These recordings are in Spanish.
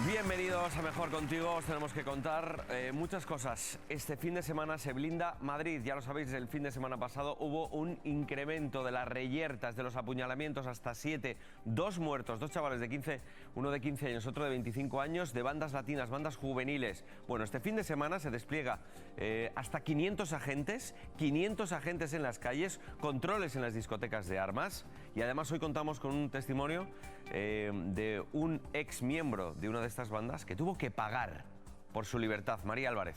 Bienvenidos a Mejor Contigo. Os tenemos que contar muchas cosas. Este fin de semana se blinda Madrid. Ya lo sabéis, el fin de semana pasado hubo un incremento de las reyertas, de los apuñalamientos, hasta 7. 2 muertos, 2 chavales de 15, uno de 15 años, otro de 25 años, de bandas latinas, bandas juveniles. Bueno, este fin de semana se despliega hasta 500 agentes en las calles, controles en las discotecas de armas. Y además hoy contamos con un testimonio de un ex miembro de una de estas bandas que tuvo que pagar por su libertad. María Álvarez.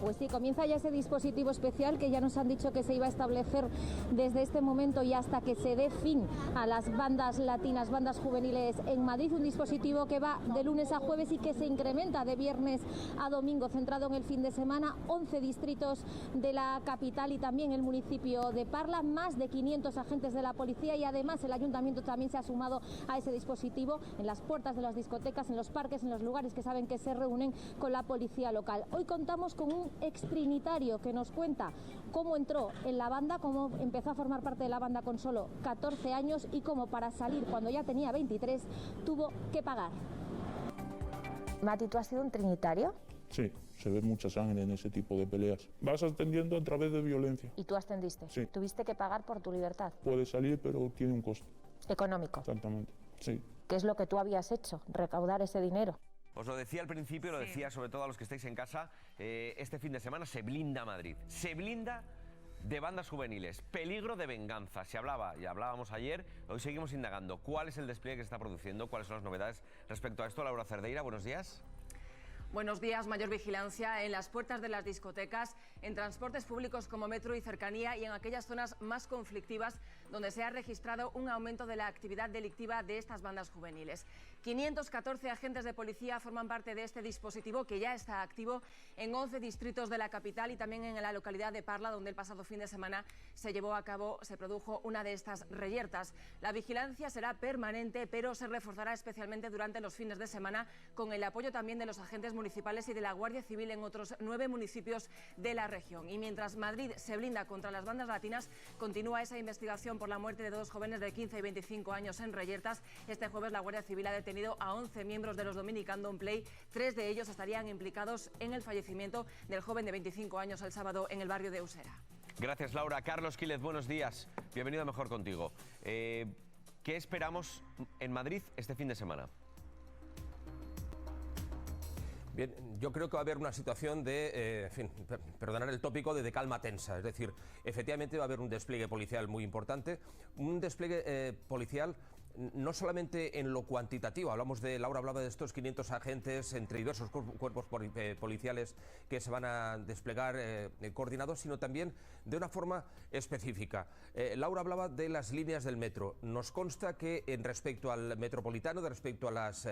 Pues sí, comienza ya ese dispositivo especial que ya nos han dicho que se iba a establecer desde este momento y hasta que se dé fin a las bandas latinas, bandas juveniles en Madrid. Un dispositivo que va de lunes a jueves y que se incrementa de viernes a domingo, centrado en el fin de semana. 11 distritos de la capital y también el municipio de Parla, más de 500 agentes de la policía, y además el ayuntamiento también se ha sumado a ese dispositivo en las puertas de las discotecas, en los parques, en los lugares que saben que se reúnen con la policía local. Hoy contamos con un extrinitario que nos cuenta cómo entró en la banda, cómo empezó a formar parte de la banda con solo 14 años y cómo para salir cuando ya tenía 23 tuvo que pagar. Mati, ¿tú has sido un trinitario? Sí, se ve mucha sangre en ese tipo de peleas. Vas ascendiendo a través de violencia. ¿Y tú ascendiste? Sí. ¿Tuviste que pagar por tu libertad? Puedes salir, pero tiene un costo. ¿Económico? Exactamente, sí. ¿Qué es lo que tú habías hecho? Recaudar ese dinero. Os lo decía al principio, lo decía sobre todo a los que estáis en casa, este fin de semana se blinda Madrid. Se blinda de bandas juveniles. Peligro de venganza. Se hablaba y hablábamos ayer, hoy seguimos indagando. ¿Cuál es el despliegue que se está produciendo? ¿Cuáles son las novedades respecto a esto? Laura Cerdeira, buenos días. Buenos días. Mayor vigilancia en las puertas de las discotecas, en transportes públicos como metro y cercanía y en aquellas zonas más conflictivas donde se ha registrado un aumento de la actividad delictiva de estas bandas juveniles. 514 agentes de policía forman parte de este dispositivo que ya está activo en 11 distritos de la capital y también en la localidad de Parla, donde el pasado fin de semana se produjo una de estas reyertas. La vigilancia será permanente, pero se reforzará especialmente durante los fines de semana con el apoyo también de los agentes municipales y de la Guardia Civil en otros 9 municipios de la región. Y mientras Madrid se blinda contra las bandas latinas, continúa esa investigación por la muerte de 2 jóvenes de 15 y 25 años en reyertas. Este jueves la Guardia Civil ha detenido a 11 miembros de los Dominican Don't Play. 3 de ellos estarían implicados en el fallecimiento del joven de 25 años el sábado en el barrio de Usera. Gracias, Laura. Carlos Quílez, buenos días. Bienvenido a Mejor Contigo. ¿Qué esperamos en Madrid este fin de semana? Bien, yo creo que va a haber una situación de, perdonar el tópico, de calma tensa. Es decir, efectivamente va a haber un despliegue policial muy importante, un despliegue policial no solamente en lo cuantitativo. Laura hablaba de estos 500 agentes entre diversos cuerpos policiales que se van a desplegar coordinados, sino también de una forma específica. Laura hablaba de las líneas del metro. Nos consta que respecto al metropolitano, respecto a las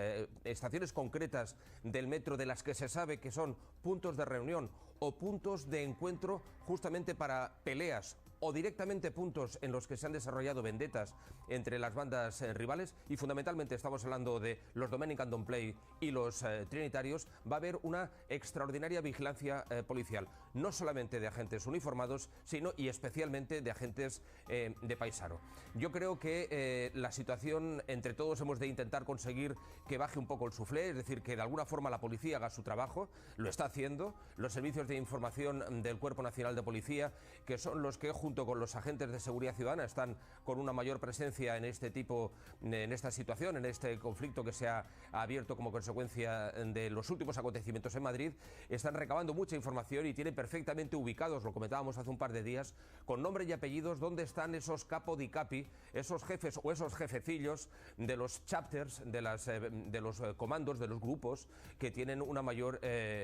estaciones concretas del metro, de las que se sabe que son puntos de reunión o puntos de encuentro justamente para peleas, o directamente puntos en los que se han desarrollado vendetas entre las bandas rivales, y fundamentalmente estamos hablando de los Dominican Don't Play y los Trinitarios, va a haber una extraordinaria vigilancia policial, no solamente de agentes uniformados, sino y especialmente de agentes de paisano. Yo creo que la situación, entre todos hemos de intentar conseguir que baje un poco el suflé, es decir, que de alguna forma la policía haga su trabajo, lo está haciendo, los servicios de información del Cuerpo Nacional de Policía, que son los que junto con los agentes de seguridad ciudadana están con una mayor presencia en esta situación, en este conflicto que se ha abierto como consecuencia de los últimos acontecimientos en Madrid. Están recabando mucha información y tienen perfectamente ubicados, lo comentábamos hace un par de días, con nombre y apellidos, dónde están esos capo di capi, esos jefes o esos jefecillos de los chapters, de los comandos, de los grupos que tienen una mayor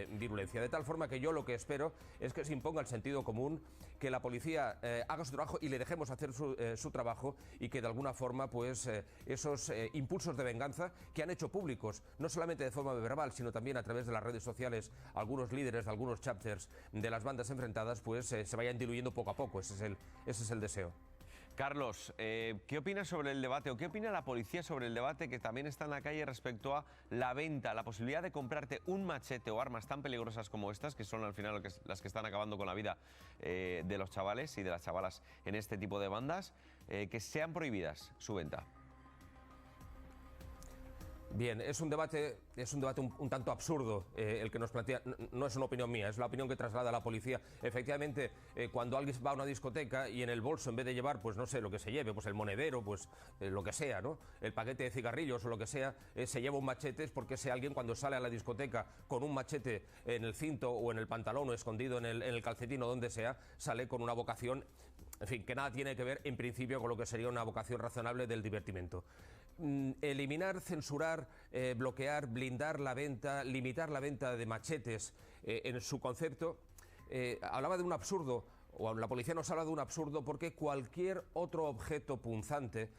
virulencia. De tal forma que yo lo que espero es que se imponga el sentido común, que la policía haga su trabajo y le dejemos hacer su trabajo, y que de alguna forma pues esos impulsos de venganza que han hecho públicos, no solamente de forma verbal, sino también a través de las redes sociales, algunos líderes de algunos chapters de las bandas enfrentadas, pues se vayan diluyendo poco a poco. Ese es el deseo. Carlos, ¿qué opinas sobre el debate o qué opina la policía sobre el debate que también está en la calle respecto a la venta, la posibilidad de comprarte un machete o armas tan peligrosas como estas, que son al final las que están acabando con la vida de los chavales y de las chavalas en este tipo de bandas, que sean prohibidas su venta? Bien, es un debate un tanto absurdo el que nos plantea. No es una opinión mía, es la opinión que traslada la policía. Efectivamente, cuando alguien va a una discoteca y en el bolso, en vez de llevar, pues no sé, lo que se lleve, pues el monedero, pues lo que sea, ¿no? El paquete de cigarrillos o lo que sea, se lleva un machete, es porque ese alguien cuando sale a la discoteca con un machete en el cinto o en el pantalón o escondido en el calcetín o donde sea, sale con una vocación, en fin, que nada tiene que ver en principio con lo que sería una vocación razonable del divertimento. Eliminar, censurar, bloquear, blindar la venta, limitar la venta de machetes en su concepto, hablaba de un absurdo, o la policía nos habla de un absurdo porque cualquier otro objeto punzante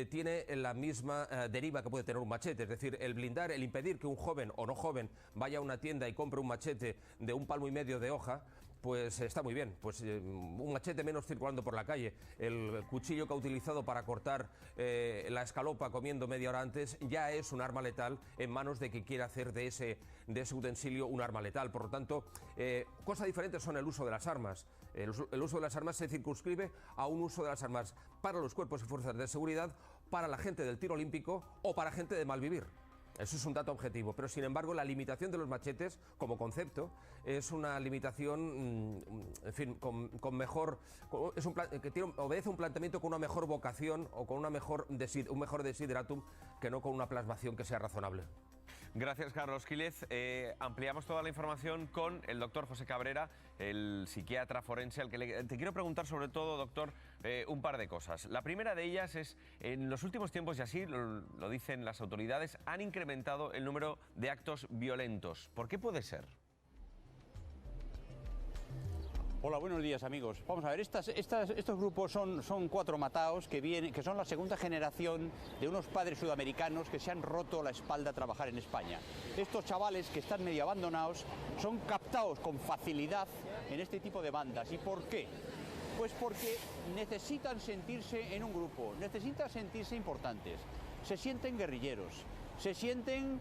tiene la misma deriva que puede tener un machete, es decir, el blindar, el impedir que un joven o no joven vaya a una tienda y compre un machete de 1,5 palmos de hoja, pues está muy bien, pues un machete menos circulando por la calle, el cuchillo que ha utilizado para cortar la escalopa comiendo media hora antes ya es un arma letal en manos de quien quiera hacer de ese utensilio un arma letal. Por lo tanto, cosas diferentes son el uso de las armas. El uso de las armas se circunscribe a un uso de las armas para los cuerpos y fuerzas de seguridad, para la gente del tiro olímpico o para gente de mal vivir. Eso es un dato objetivo, pero sin embargo la limitación de los machetes como concepto es una limitación, en fin, con mejor, que obedece a un planteamiento con una mejor vocación o con un mejor desideratum que no con una plasmación que sea razonable. Gracias, Carlos Quílez. Ampliamos toda la información con el doctor José Cabrera, el psiquiatra forense, al que te quiero preguntar sobre todo, doctor, un par de cosas. La primera de ellas es, en los últimos tiempos, y así lo dicen las autoridades, han incrementado el número de actos violentos. ¿Por qué puede ser? Hola, buenos días, amigos. Vamos a ver, estos grupos son 4 mataos que son la segunda generación de unos padres sudamericanos que se han roto la espalda a trabajar en España. Estos chavales que están medio abandonados son captados con facilidad en este tipo de bandas. ¿Y por qué? Pues porque necesitan sentirse en un grupo, necesitan sentirse importantes, se sienten guerrilleros, se sienten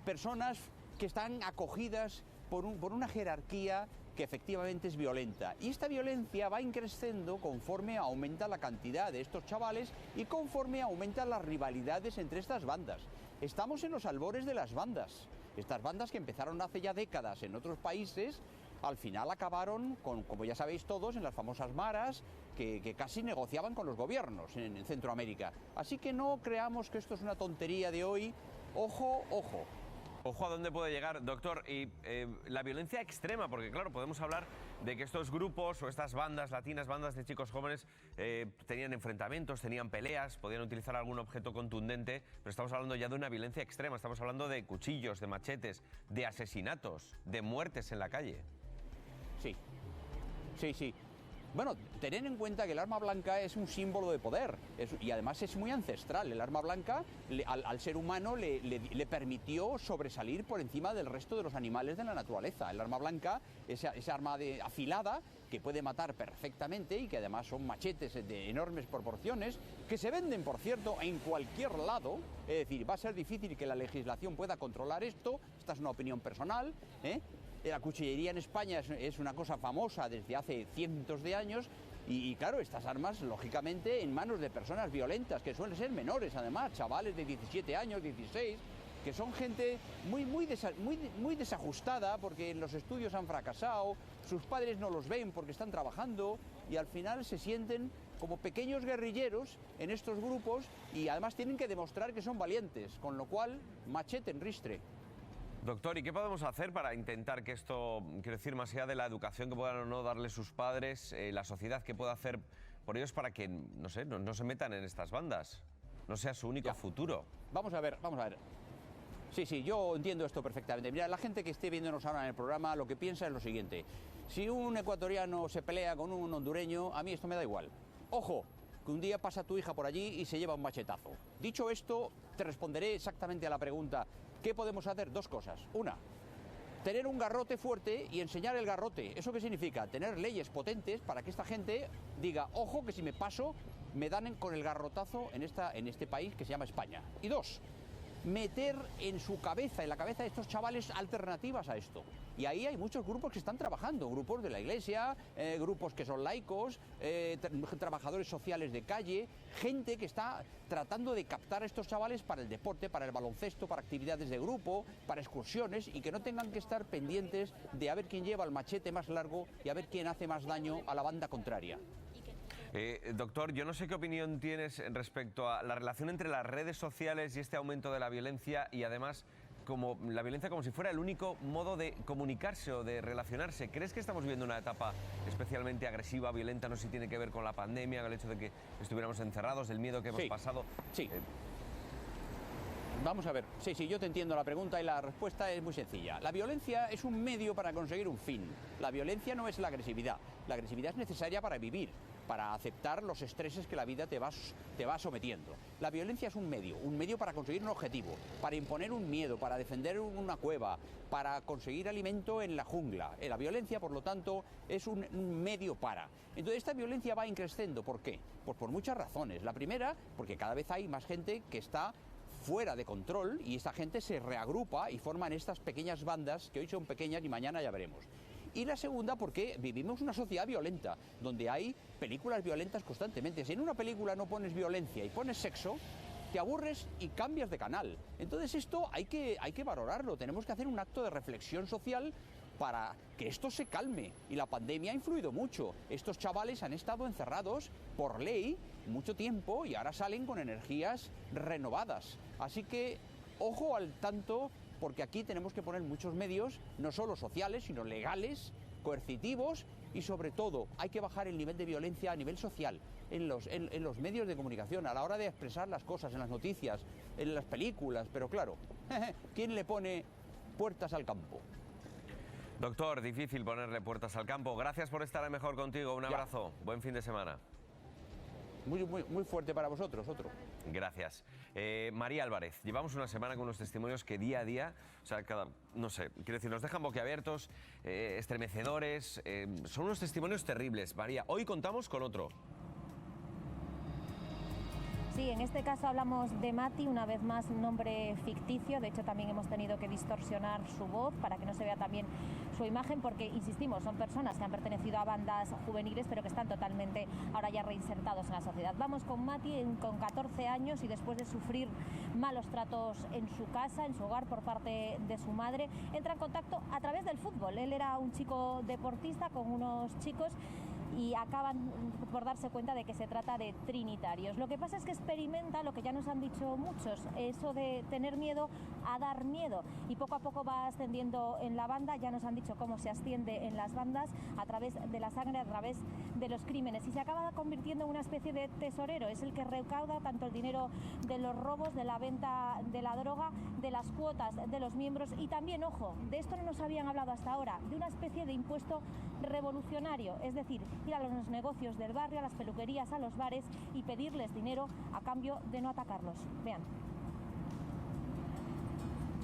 personas que están acogidas por una jerarquía que efectivamente es violenta. Y esta violencia va increciendo conforme aumenta la cantidad de estos chavales y conforme aumentan las rivalidades entre estas bandas. Estamos en los albores de las bandas. Estas bandas que empezaron hace ya décadas en otros países, al final acabaron, como ya sabéis todos, en las famosas maras que casi negociaban con los gobiernos en Centroamérica. Así que no creamos que esto es una tontería de hoy. Ojo, ojo. Ojo a dónde puede llegar, doctor, y la violencia extrema, porque claro, podemos hablar de que estos grupos o estas bandas latinas, bandas de chicos jóvenes, tenían enfrentamientos, tenían peleas, podían utilizar algún objeto contundente, pero estamos hablando ya de una violencia extrema, estamos hablando de cuchillos, de machetes, de asesinatos, de muertes en la calle. Sí, sí, sí. Bueno, tened en cuenta que el arma blanca es un símbolo de poder y además es muy ancestral. El arma blanca al ser humano le permitió sobresalir por encima del resto de los animales de la naturaleza. El arma blanca, esa arma afilada que puede matar perfectamente y que además son machetes de enormes proporciones, que se venden, por cierto, en cualquier lado. Es decir, va a ser difícil que la legislación pueda controlar esto. Esta es una opinión personal, ¿eh? La cuchillería en España es una cosa famosa desde hace cientos de años y claro, estas armas, lógicamente, en manos de personas violentas, que suelen ser menores además, chavales de 17 años, 16, que son gente muy desajustada porque los estudios han fracasado, sus padres no los ven porque están trabajando y al final se sienten como pequeños guerrilleros en estos grupos y además tienen que demostrar que son valientes, con lo cual, machete en ristre. Doctor, ¿y qué podemos hacer para intentar que esto, quiero decir, más allá de la educación que puedan o no darle sus padres, la sociedad que pueda hacer por ellos para que, no sé, no se metan en estas bandas, no sea su único futuro? Vamos a ver. Sí, yo entiendo esto perfectamente. Mira, la gente que esté viéndonos ahora en el programa lo que piensa es lo siguiente. Si un ecuatoriano se pelea con un hondureño, a mí esto me da igual. ¡Ojo! Que un día pasa tu hija por allí y se lleva un machetazo. Dicho esto, te responderé exactamente a la pregunta. ¿Qué podemos hacer? 2 cosas. Una, tener un garrote fuerte y enseñar el garrote. ¿Eso qué significa? Tener leyes potentes para que esta gente diga, ojo, que si me paso, me dan con el garrotazo en este país que se llama España. Y 2, meter en su cabeza, en la cabeza de estos chavales, alternativas a esto. Y ahí hay muchos grupos que están trabajando, grupos de la iglesia, grupos que son laicos, trabajadores sociales de calle, gente que está tratando de captar a estos chavales para el deporte, para el baloncesto, para actividades de grupo, para excursiones, y que no tengan que estar pendientes de a ver quién lleva el machete más largo y a ver quién hace más daño a la banda contraria. Doctor, yo no sé qué opinión tienes respecto a la relación entre las redes sociales y este aumento de la violencia, y además como la violencia como si fuera el único modo de comunicarse o de relacionarse. ¿Crees que estamos viviendo una etapa especialmente agresiva, violenta? No sé si tiene que ver con la pandemia, con el hecho de que estuviéramos encerrados, del miedo que hemos pasado. Sí. Vamos a ver, sí, yo te entiendo la pregunta y la respuesta es muy sencilla. La violencia es un medio para conseguir un fin. La violencia no es la agresividad. La agresividad es necesaria para vivir, para aceptar los estreses que la vida te va sometiendo. La violencia es un medio para conseguir un objetivo, para imponer un miedo, para defender una cueva, para conseguir alimento en la jungla. La violencia, por lo tanto, es un medio para. Entonces, esta violencia va increciendo. ¿Por qué? Pues por muchas razones. La primera, porque cada vez hay más gente que está fuera de control y esta gente se reagrupa y forman estas pequeñas bandas que hoy son pequeñas y mañana ya veremos. Y la segunda, porque vivimos una sociedad violenta, donde hay películas violentas constantemente. Si en una película no pones violencia y pones sexo, te aburres y cambias de canal. Entonces esto hay que valorarlo, tenemos que hacer un acto de reflexión social para que esto se calme, y la pandemia ha influido mucho. Estos chavales han estado encerrados por ley mucho tiempo y ahora salen con energías renovadas. Así que ojo al tanto, porque aquí tenemos que poner muchos medios, no solo sociales, sino legales, coercitivos, y sobre todo hay que bajar el nivel de violencia a nivel social, en los medios de comunicación, a la hora de expresar las cosas, en las noticias, en las películas. Pero claro, ¿quién le pone puertas al campo? Doctor, difícil ponerle puertas al campo. Gracias por estar mejor contigo. Un abrazo. Buen fin de semana. Muy fuerte para vosotros, otro. Gracias. María Álvarez, llevamos una semana con unos testimonios que día a día, o sea, no sé, quiero decir, nos dejan boquiabiertos, estremecedores, son unos testimonios terribles. María, hoy contamos con otro. Sí, en este caso hablamos de Mati, una vez más un nombre ficticio. De hecho, también hemos tenido que distorsionar su voz para que no se vea también su imagen, porque, insistimos, son personas que han pertenecido a bandas juveniles, pero que están totalmente ahora ya reinsertados en la sociedad. Vamos con Mati, con 14 años, y después de sufrir malos tratos en su casa, en su hogar, por parte de su madre, entra en contacto a través del fútbol. Él era un chico deportista con unos chicos y acaban por darse cuenta de que se trata de trinitarios. Lo que pasa es que experimenta lo que ya nos han dicho muchos, eso de tener miedo a dar miedo, y poco a poco va ascendiendo en la banda. Ya nos han dicho cómo se asciende en las bandas, a través de la sangre, a través de los crímenes, y se acaba convirtiendo en una especie de tesorero. Es el que recauda tanto el dinero de los robos, de la venta de la droga, de las cuotas de los miembros, y también, ojo, de esto no nos habían hablado hasta ahora, de una especie de impuesto revolucionario, es decir, ir a los negocios del barrio, a las peluquerías, a los bares, y pedirles dinero a cambio de no atacarlos. Vean.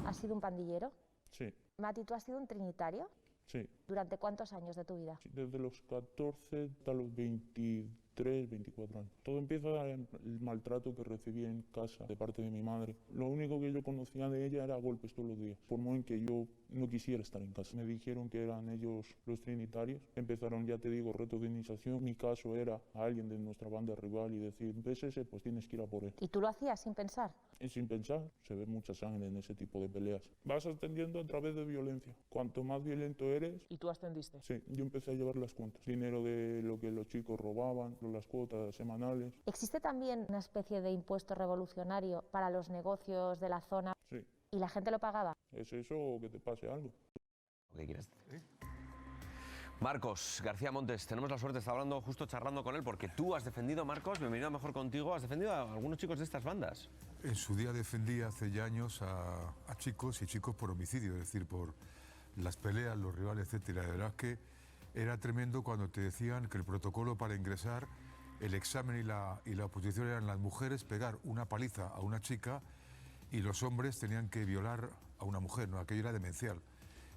¿Has sido un pandillero? Sí. Mati, ¿tú has sido un trinitario? Sí. ¿Durante cuántos años de tu vida? Desde los 14 hasta los 23, 24 años. Todo empieza en el maltrato que recibí en casa de parte de mi madre. Lo único que yo conocía de ella era golpes todos los días. Por muy que yo no quisiera estar en casa. Me dijeron que eran ellos los trinitarios. Empezaron, ya te digo, retos de iniciación. Mi caso era a alguien de nuestra banda rival y decir, ¿ves ese? Pues tienes que ir a por él. ¿Y tú lo hacías sin pensar? Y sin pensar, se ve mucha sangre en ese tipo de peleas. Vas ascendiendo a través de violencia. Cuanto más violento eres... ¿Y tú ascendiste? Sí, yo empecé a llevar las cuentas. Dinero de lo que los chicos robaban, las cuotas semanales. ¿Existe también una especie de impuesto revolucionario para los negocios de la zona? Sí. ¿Y la gente lo pagaba? ¿Es eso o que te pase algo? ¿Qué quieres decir? Marcos García Montes, tenemos la suerte de estar hablando, justo charlando con él, porque tú has defendido, Marcos, bienvenido a Mejor Contigo, has defendido a algunos chicos de estas bandas. En su día defendí hace ya años a chicos y chicos por homicidio, es decir, por las peleas, los rivales, etcétera. De verdad que era tremendo cuando te decían que el protocolo para ingresar, el examen y la oposición eran las mujeres pegar una paliza a una chica y los hombres tenían que violar a una mujer, ¿no? Aquello era demencial.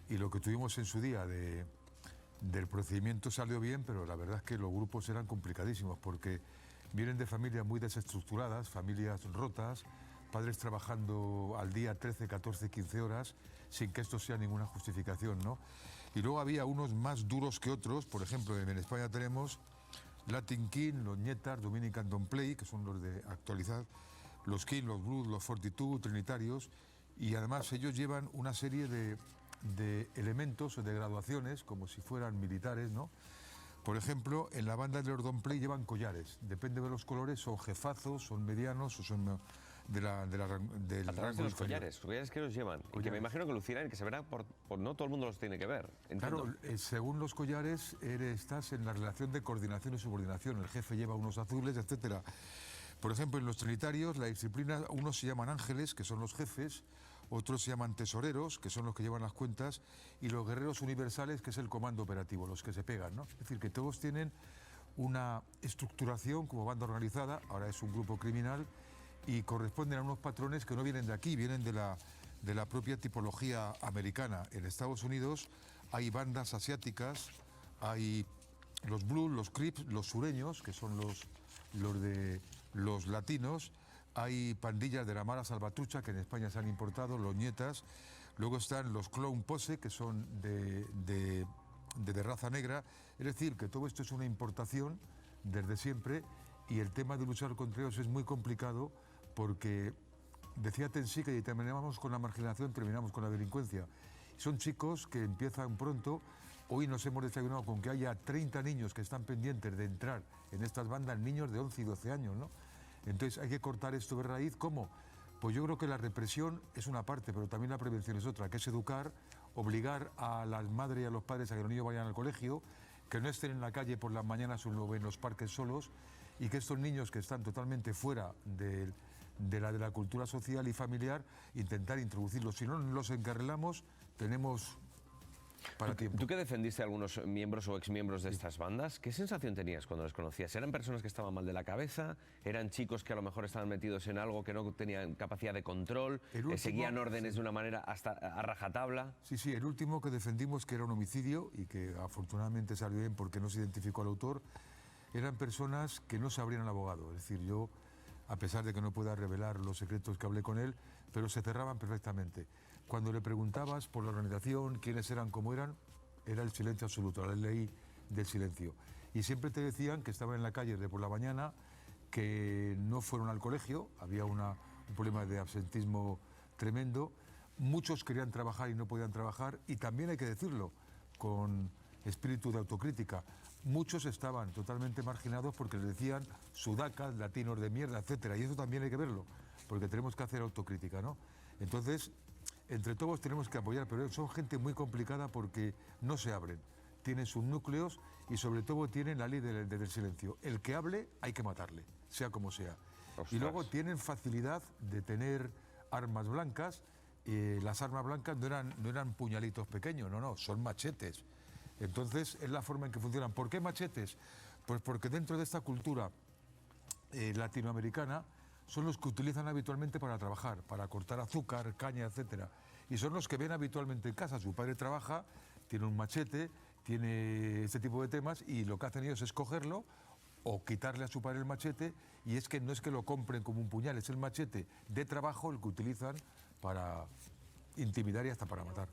Y lo que tuvimos en su día del procedimiento salió bien, pero la verdad es que los grupos eran complicadísimos porque vienen de familias muy desestructuradas, familias rotas, padres trabajando al día 13, 14, 15 horas, sin que esto sea ninguna justificación, ¿no? Y luego había unos más duros que otros, por ejemplo, en España tenemos Latin King, los Nietas, Dominican Don't Play, que son los de actualidad, los King, los Blues, los 42, Trinitarios, y además ellos llevan una serie de elementos o de graduaciones, como si fueran militares, ¿no? Por ejemplo, en la banda de los Don't Play llevan collares, depende de los colores, son jefazos, son medianos o son del A través de rango los inferior. collares que los llevan, y que me imagino que lucirán y que se verán no todo el mundo los tiene que ver. Entiendo. Claro, según los collares estás en la relación de coordinación y subordinación, el jefe lleva unos azules, etcétera. Por ejemplo, en los trinitarios, la disciplina, unos se llaman ángeles, que son los jefes, otros se llaman tesoreros, que son los que llevan las cuentas, y los guerreros universales, que es el comando operativo, los que se pegan, ¿no? Es decir, que todos tienen una estructuración como banda organizada, ahora es un grupo criminal, y corresponden a unos patrones que no vienen de aquí, vienen de la propia tipología americana. En Estados Unidos hay bandas asiáticas, hay los Blues, los Crips, los sureños, que son los latinos, hay pandillas de la mala salvatrucha que en España se han importado, los Nietas, luego están los Clown Pose, que son de raza negra, es decir, que todo esto es una importación desde siempre, y el tema de luchar contra ellos es muy complicado porque decía Tensi que terminamos con la marginación, terminamos con la delincuencia. Son chicos que empiezan pronto. Hoy nos hemos desayunado con que haya 30 niños que están pendientes de entrar en estas bandas, niños de 11 y 12 años, ¿no? Entonces hay que cortar esto de raíz. ¿Cómo? Pues yo creo que la represión es una parte, pero también la prevención es otra, que es educar, obligar a las madres y a los padres a que los niños vayan al colegio, que no estén en la calle por las mañanas o en los parques solos, y que estos niños que están totalmente fuera de la cultura social y familiar, intentar introducirlos. Si no los encarrilamos, tenemos para tiempo. Tú que defendiste a algunos miembros o exmiembros de estas bandas, ¿qué sensación tenías cuando les conocías? ¿Eran personas que estaban mal de la cabeza? ¿Eran chicos que a lo mejor estaban metidos en algo que no tenían capacidad de control? ¿Seguían órdenes de una manera hasta a rajatabla? Sí, el último que defendimos, que era un homicidio y que afortunadamente salió bien porque no se identificó al autor, eran personas que no se abrían al abogado. Es decir, yo, a pesar de que no pueda revelar los secretos que hablé con él, pero se cerraban perfectamente. Cuando le preguntabas por la organización, quiénes eran, cómo eran, era el silencio absoluto, la ley del silencio. Y siempre te decían que estaban en la calle de por la mañana, que no fueron al colegio, había un problema de absentismo tremendo, muchos querían trabajar y no podían trabajar, y también hay que decirlo, con espíritu de autocrítica, muchos estaban totalmente marginados porque les decían sudacas, latinos de mierda, etcétera, y eso también hay que verlo, porque tenemos que hacer autocrítica, ¿no? Entonces, entre todos tenemos que apoyar, pero son gente muy complicada porque no se abren, tienen sus núcleos y sobre todo tienen la ley del silencio. El que hable hay que matarle, sea como sea. Ostras. Y luego tienen facilidad de tener armas blancas. Las armas blancas no eran puñalitos pequeños, no, son machetes. Entonces es la forma en que funcionan. ¿Por qué machetes? Pues porque dentro de esta cultura latinoamericana son los que utilizan habitualmente para trabajar, para cortar azúcar, caña, etcétera. Y son los que ven habitualmente en casa. Su padre trabaja, tiene un machete, tiene este tipo de temas, y lo que hacen ellos es cogerlo o quitarle a su padre el machete, y es que no es que lo compren como un puñal, es el machete de trabajo el que utilizan para intimidar y hasta para matar.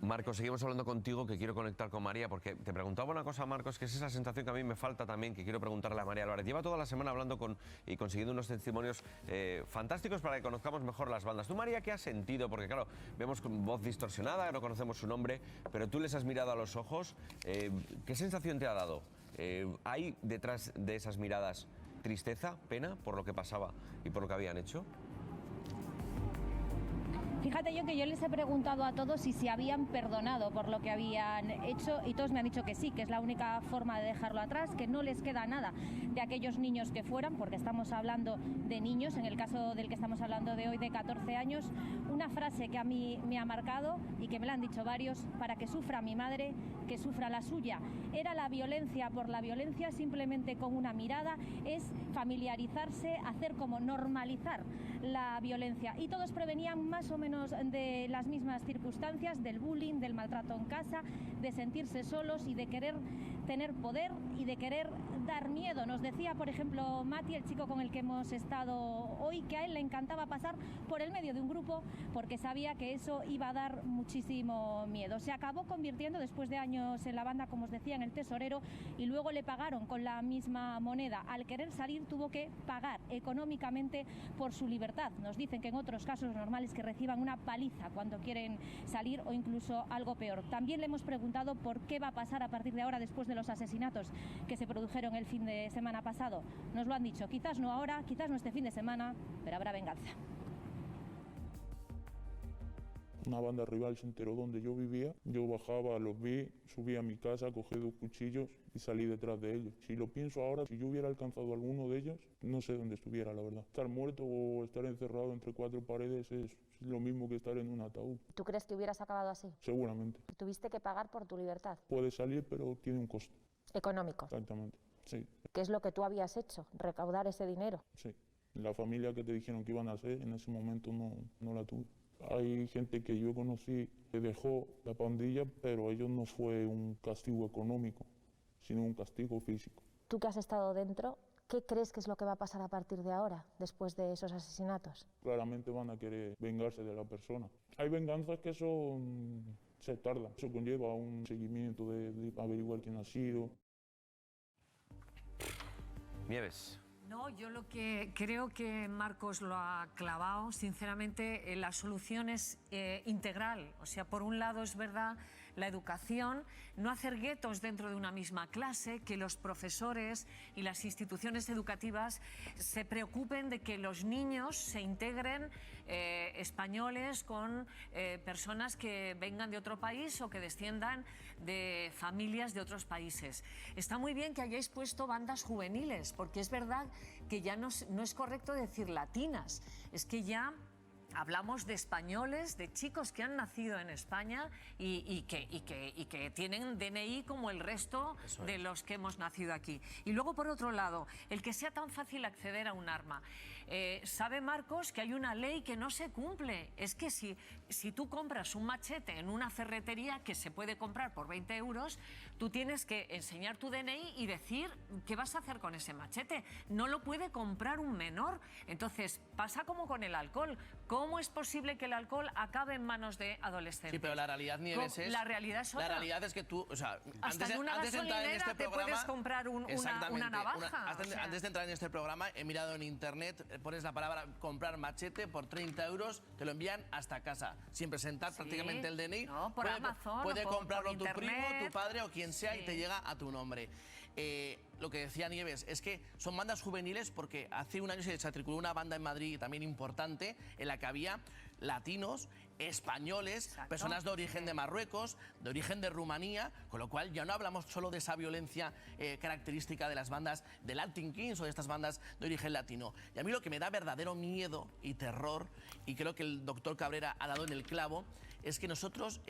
Marcos, seguimos hablando contigo, que quiero conectar con María, porque te preguntaba una cosa, Marcos, que es esa sensación que a mí me falta también, que quiero preguntarle a María Álvarez. Lleva toda la semana hablando y consiguiendo unos testimonios fantásticos para que conozcamos mejor las bandas. Tú, María, ¿qué has sentido? Porque, claro, vemos con voz distorsionada, no conocemos su nombre, pero tú les has mirado a los ojos. ¿Qué sensación te ha dado? ¿Hay detrás de esas miradas tristeza, pena por lo que pasaba y por lo que habían hecho? Fíjate yo que yo les he preguntado a todos si se habían perdonado por lo que habían hecho y todos me han dicho que sí, que es la única forma de dejarlo atrás, que no les queda nada de aquellos niños que fueran, porque estamos hablando de niños, en el caso del que estamos hablando de hoy de 14 años, una frase que a mí me ha marcado y que me la han dicho varios: para que sufra mi madre, que sufra la suya. Era la violencia por la violencia, simplemente con una mirada, es familiarizarse, hacer como normalizar la violencia, y todos provenían más o menos de las mismas circunstancias, del bullying, del maltrato en casa, de sentirse solos y de querer tener poder y de querer dar miedo. Nos decía, por ejemplo, Mati, el chico con el que hemos estado hoy, que a él le encantaba pasar por el medio de un grupo porque sabía que eso iba a dar muchísimo miedo. Se acabó convirtiendo, después de años en la banda, como os decía, en el tesorero, y luego le pagaron con la misma moneda. Al querer salir tuvo que pagar económicamente por su libertad. Nos dicen que en otros casos lo normal es que reciban una paliza cuando quieren salir o incluso algo peor. También le hemos preguntado por qué va a pasar a partir de ahora después de los asesinatos que se produjeron el fin de semana pasado. Nos lo han dicho, quizás no ahora, quizás no este fin de semana, pero habrá venganza. Una banda rival se enteró donde yo vivía, yo bajaba, los vi, subí a mi casa, cogí 2 cuchillos y salí detrás de ellos. Si lo pienso ahora, si yo hubiera alcanzado a alguno de ellos, no sé dónde estuviera, la verdad. Estar muerto o estar encerrado entre 4 paredes es lo mismo que estar en un ataúd. ¿Tú crees que hubieras acabado así? Seguramente. ¿Tuviste que pagar por tu libertad? Puedes salir, pero tiene un costo. Económico. Exactamente, sí. ¿Qué es lo que tú habías hecho? ¿Recaudar ese dinero? Sí. La familia que te dijeron que iban a hacer, en ese momento no la tuve. Hay gente que yo conocí que dejó la pandilla, pero a ellos no fue un castigo económico, sino un castigo físico. Tú que has estado dentro, ¿qué crees que es lo que va a pasar a partir de ahora, después de esos asesinatos? Claramente van a querer vengarse de la persona. Hay venganzas que eso se tarda, eso conlleva un seguimiento de averiguar quién ha sido. Nieves. No, yo lo que creo que Marcos lo ha clavado, sinceramente, la solución es integral. O sea, por un lado es verdad la educación, no hacer guetos dentro de una misma clase, que los profesores y las instituciones educativas se preocupen de que los niños se integren españoles con personas que vengan de otro país o que desciendan de familias de otros países. Está muy bien que hayáis puesto bandas juveniles, porque es verdad que ya no es correcto decir latinas, es que ya hablamos de españoles, de chicos que han nacido en España y que tienen DNI como el resto de los que hemos nacido aquí. Y luego, por otro lado, el que sea tan fácil acceder a un arma. Sabe Marcos que hay una ley que no se cumple. Es que si tú compras un machete en una ferretería que se puede comprar por 20 euros, tú tienes que enseñar tu DNI y decir qué vas a hacer con ese machete. No lo puede comprar un menor. Entonces, pasa como con el alcohol. ¿Cómo es posible que el alcohol acabe en manos de adolescentes? Sí, pero la realidad, Nieves, es... La realidad es otra. La realidad es que tú, o sea... Hasta en una gasolinera te puedes comprar una navaja. Antes de entrar en este programa, he mirado en internet, pones la palabra comprar machete por 30 euros, te lo envían hasta casa, sin presentar prácticamente el DNI. No, por Amazon, puede por comprarlo tu internet, primo, tu padre o quien sea, y te llega a tu nombre. Lo que decía Nieves es que son bandas juveniles porque hace un año se articuló una banda en Madrid también importante en la que había latinos, españoles, Exacto, personas de origen de Marruecos, de origen de Rumanía, con lo cual ya no hablamos solo de esa violencia característica de las bandas de Latin Kings o de estas bandas de origen latino. Y a mí lo que me da verdadero miedo y terror, y creo que el doctor Cabrera ha dado en el clavo, es que nosotros...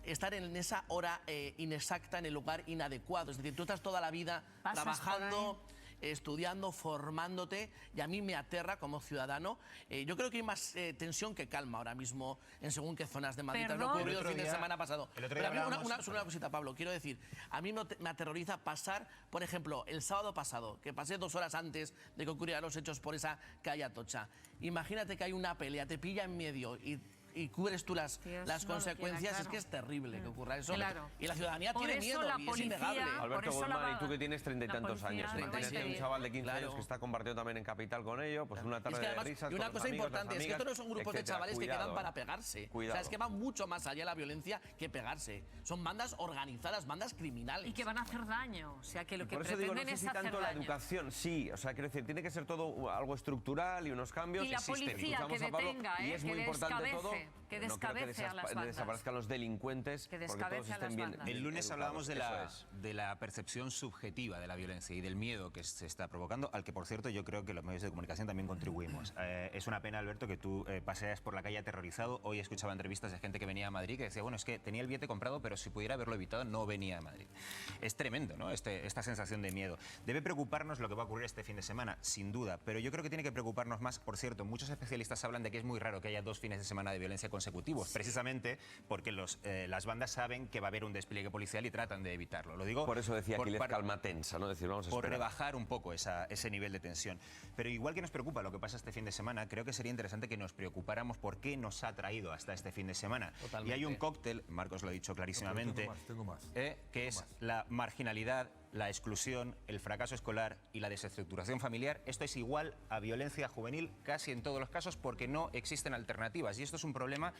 estar en esa hora inexacta, en el lugar inadecuado. Es decir, tú estás toda la vida trabajando, estudiando, formándote, y a mí me aterra como ciudadano. Yo creo que hay más tensión que calma ahora mismo en según qué zonas de Madrid. Lo ocurrido el fin de semana pasado. Pero a mí una cosita, Pablo, quiero decir, a mí me aterroriza pasar, por ejemplo, el sábado pasado, que pasé 2 horas antes de que ocurrieran los hechos por esa calle Atocha. Imagínate que hay una pelea, te pilla en medio y cubres tú las consecuencias, es que es terrible que ocurra eso. Claro. Y la ciudadanía Por tiene eso miedo, la y policía, es innegable. Alberto Guzmán, y tú que tienes 30 y tantos años, imagínate un chaval de 15 Claro. años que está compartido también en Capital con ellos, pues una tarde Es que de además, risas y con una los cosa amigos, importante las es que estos no son amigas, grupos de etcétera. chavales que Cuidado, quedan para pegarse. Cuidado. O sea, es que va mucho más allá de la violencia que pegarse. Son bandas organizadas, bandas criminales. Y que van a hacer daño. O sea, que lo que Por eso digo, pretenden no sé es si hacer tanto la daño. educación, sí, o sea, quiero decir, tiene que ser todo algo estructural y unos cambios. Y la existen. policía Escuchamos que a Pablo, detenga, y es que muy importante todo. que No creo descabece a las bandas. desaparezcan los delincuentes, Que porque todos descabece a las estén bien. bandas. El lunes hablábamos de Eso es. la percepción subjetiva de la violencia y del miedo que se está provocando, al que, por cierto, yo creo que los medios de comunicación también contribuimos. Es una pena, Alberto, que tú paseas por la calle aterrorizado. Hoy escuchaba entrevistas de gente que venía a Madrid que decía, bueno, es que tenía el billete comprado, pero si pudiera haberlo evitado, no venía a Madrid. Es tremendo, ¿no? Esta sensación de miedo. Debe preocuparnos lo que va a ocurrir este fin de semana, sin duda, pero yo creo que tiene que preocuparnos más. Por cierto, muchos especialistas hablan de que es muy raro que haya 2 fines de semana de violencia violencia consecutivos, precisamente porque las bandas saben que va a haber un despliegue policial y tratan de evitarlo. Lo digo por eso decía Aquiles calma tensa, ¿no? Decir, vamos a por esperar. rebajar un poco ese nivel de tensión. Pero igual que nos preocupa lo que pasa este fin de semana, creo que sería interesante que nos preocupáramos por qué nos ha traído hasta este fin de semana. Totalmente. Y hay un cóctel, Marcos lo ha dicho clarísimamente, tengo más. que es la marginalidad, la exclusión, el fracaso escolar y la desestructuración familiar. Esto es igual a violencia juvenil casi en todos los casos porque no existen alternativas. Y esto es un problema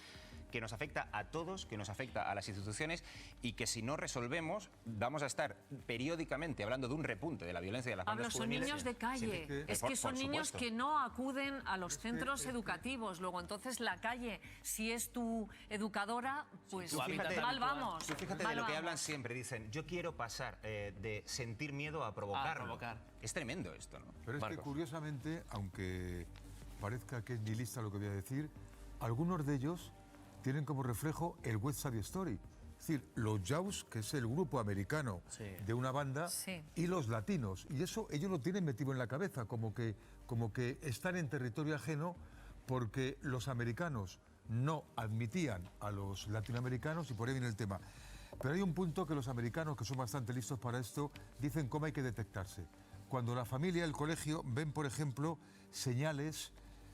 que nos afecta a todos, que nos afecta a las instituciones y que si no resolvemos vamos a estar periódicamente hablando de un repunte de la violencia de las bandas son juveniles. niños de calle, es que son niños que no acuden a los centros educativos. Luego entonces la calle, si es tu educadora, pues mal vamos. Tú fíjate de lo que hablan siempre, dicen, yo quiero pasar de sentir miedo a provocarlo. Es tremendo esto, ¿no? Pero es que curiosamente, aunque parezca que es nihilista lo que voy a decir, algunos de ellos tienen como reflejo el West Side Story. Es decir, los Jaws, que es el grupo americano de una banda, y los latinos. Y eso ellos lo tienen metido en la cabeza, como que están en territorio ajeno porque los americanos no admitían a los latinoamericanos y por ahí viene el tema. Pero hay un punto que los americanos, que son bastante listos para esto, dicen cómo hay que detectarse. Cuando la familia, el colegio, ven, por ejemplo, señales,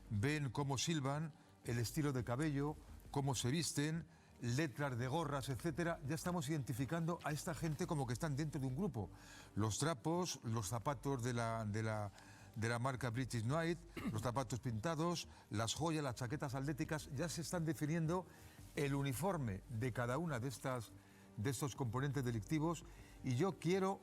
ven cómo silban, el estilo de cabello, cómo se visten, letras de gorras, etcétera, ya estamos identificando a esta gente como que están dentro de un grupo. Los trapos, los zapatos de la marca British Knight, los zapatos pintados, las joyas, las chaquetas atléticas, ya se están definiendo el uniforme de cada una de estos componentes delictivos. Y yo quiero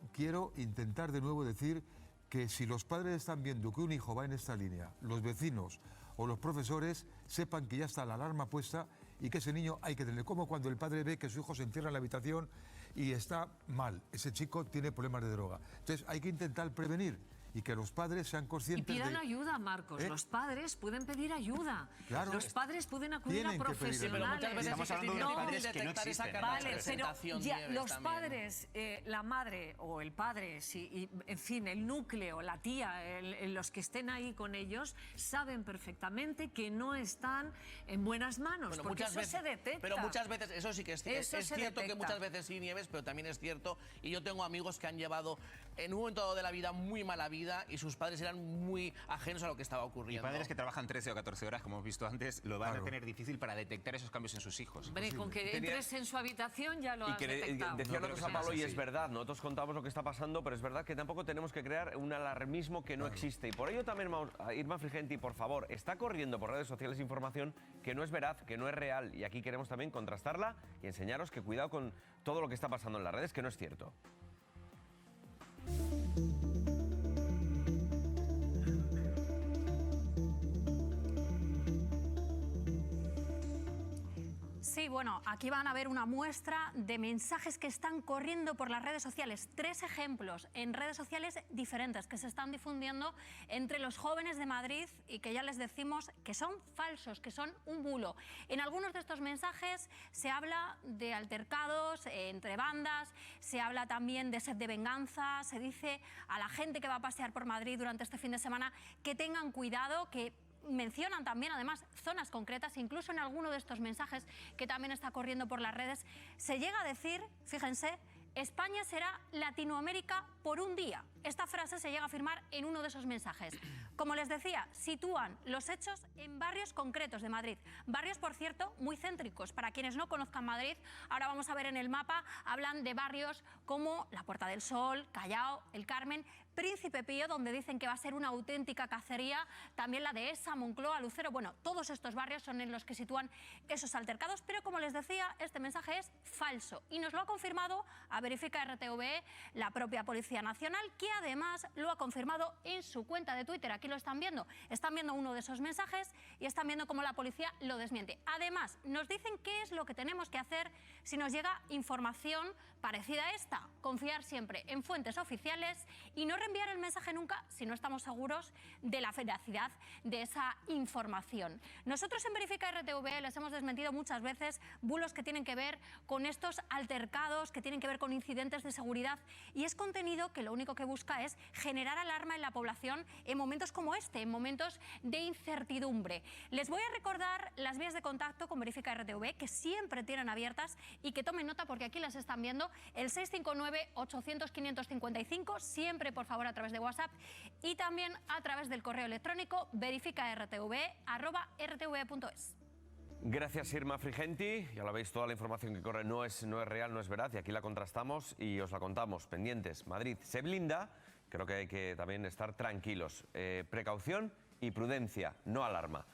intentar de nuevo decir que si los padres están viendo que un hijo va en esta línea, los vecinos o los profesores sepan que ya está la alarma puesta y que ese niño hay que tener, como cuando el padre ve que su hijo se encierra en la habitación y está mal, ese chico tiene problemas de droga. Entonces hay que intentar prevenir y que los padres sean conscientes y pidan de... ayuda, Marcos. Los padres pueden pedir ayuda. Claro. Los padres pueden acudir a Tienen que pedir ayuda. profesionales. Pero muchas veces Estamos hablando de no, padres que no existen. Vale, pero ya, los también. padres, la madre o el padre, en fin, el núcleo, la tía, los que estén ahí con ellos, saben perfectamente que no están en buenas manos, Bueno, porque eso se detecta. Pero muchas veces, eso sí que es cierto. Eso Es se cierto que detecta. muchas veces sí, Nieves, pero también es cierto, y yo tengo amigos que han llevado en un momento dado de la vida muy mala vida y sus padres eran muy ajenos a lo que estaba Y ocurriendo. padres que trabajan 13 o 14 horas, como hemos visto antes, lo van a tener difícil para detectar esos cambios en sus hijos. Hombre, con que entres en su habitación ya lo Y has que detectado. decía nosotros a Pablo, y es verdad, nosotros contamos lo que está pasando, pero es verdad que tampoco tenemos que crear un alarmismo que no existe. Y por ello también, Irma Frigenti, por favor, está corriendo por redes sociales información que no es veraz, que no es real. Y aquí queremos también contrastarla y enseñaros que cuidado con todo lo que está pasando en las redes, que no es cierto. Sí, bueno, aquí van a ver una muestra de mensajes que están corriendo por las redes sociales. 3 ejemplos en redes sociales diferentes que se están difundiendo entre los jóvenes de Madrid y que ya les decimos que son falsos, que son un bulo. En algunos de estos mensajes se habla de altercados entre bandas, se habla también de sed de venganza, se dice a la gente que va a pasear por Madrid durante este fin de semana que tengan cuidado, que mencionan también además zonas concretas. Incluso en alguno de estos mensajes que también está corriendo por las redes se llega a decir, fíjense, España será Latinoamérica por un día. Esta frase se llega a afirmar en uno de esos mensajes. Como les decía, sitúan los hechos en barrios concretos de Madrid. Barrios, por cierto, muy céntricos. Para quienes no conozcan Madrid, ahora vamos a ver en el mapa, hablan de barrios como la Puerta del Sol, Callao, El Carmen, Príncipe Pío, donde dicen que va a ser una auténtica cacería, también la Dehesa, Moncloa, Lucero. Bueno, todos estos barrios son en los que sitúan esos altercados, pero como les decía, este mensaje es falso y nos lo ha confirmado a Verifica RTVE la propia Policía Nacional, que además lo ha confirmado en su cuenta de Twitter. Aquí lo están viendo uno de esos mensajes y están viendo cómo la policía lo desmiente. Además, nos dicen qué es lo que tenemos que hacer si nos llega información parecida a esta. Confiar siempre en fuentes oficiales y no reenviar el mensaje nunca si no estamos seguros de la veracidad de esa información. Nosotros en Verifica RTVE les hemos desmentido muchas veces bulos que tienen que ver con estos altercados, que tienen que ver con incidentes de seguridad, y es contenido que lo único que busca busca es generar alarma en la población en momentos como este, en momentos de incertidumbre. Les voy a recordar las vías de contacto con Verifica RTV, que siempre tienen abiertas, y que tomen nota porque aquí las están viendo: el 659-800-555, siempre por favor a través de WhatsApp, y también a través del correo electrónico verificartv@rtv.es. Gracias, Irma Frigenti. Ya lo veis, toda la información que corre no es real, no es veraz, y aquí la contrastamos y os la contamos. Pendientes. Madrid se blinda. Creo que hay que también estar tranquilos. Precaución y prudencia, no alarma.